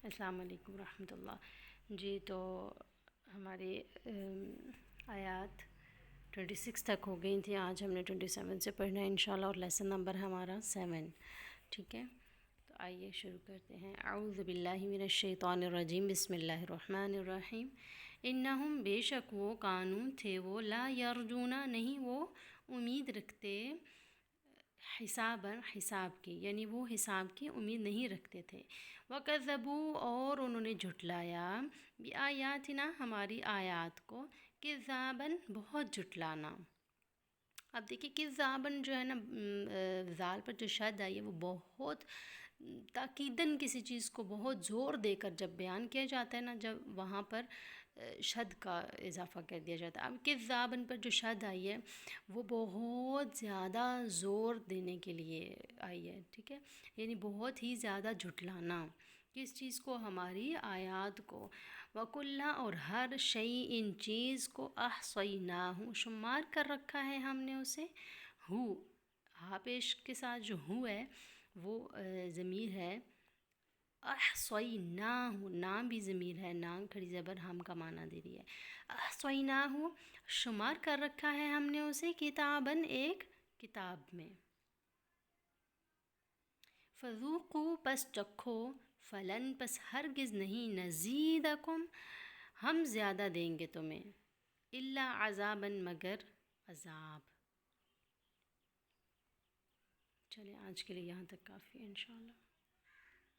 السلام علیکم ورحمۃ اللہ۔ جی تو ہماری آیات 26 تک ہو گئی تھیں، آج ہم نے 27 سے پڑھنا ہے انشاءاللہ، اور لیسن نمبر ہمارا 7، ٹھیک ہے۔ تو آئیے شروع کرتے ہیں۔ اعوذ باللہ من الشیطان الرجیم، بسم اللہ الرحمن الرحیم۔ انہم بے شک وہ، کانوں تھے وہ، لا یرجونا نہیں وہ امید رکھتے، حساب کی، یعنی وہ حساب کی امید نہیں رکھتے تھے۔ وَكَذَّبُوا اور انہوں نے جھٹلایا، بِآیاتنا ہماری آیات کو، کذاباً بہت جھٹلانا۔ اب دیکھیے کذاباً جو ہے نا، زال پر جو شد آئی ہے وہ بہت تاکیداً کسی چیز کو بہت زور دے کر جب بیان کیا جاتا ہے نا، جب وہاں پر شد کا اضافہ کر دیا جاتا ہے۔ اب کذاباً پر جو شد آئی ہے وہ بہت زیادہ زور دینے کے لیے آئی ہے، ٹھیک ہے، یعنی بہت ہی زیادہ جھٹلانا کس چیز کو، ہماری آیات کو۔ وَكُلَّ اور ہر شَيْءٍ چیز کو، أَحْصَيْنَاهُ شمار کر رکھا ہے ہم نے اسے، ہا پیش کے ساتھ جو ہو ہے وہ ضمیر ہے، احصیناہ نام بھی ضمیر ہے، نام کھڑی زبر ہم کا معنی دے رہی ہے۔ احصیناہ شمار کر رکھا ہے ہم نے اسے، کتاباً ایک کتاب میں۔ فذوقوا پس چکھو، فلن پس ہرگز نہیں، نزیدکم ہم زیادہ دیں گے تمہیں، الا عذاباً مگر عذاب۔ چلیں آج کے لیے یہاں تک کافی ہے انشاءاللہ۔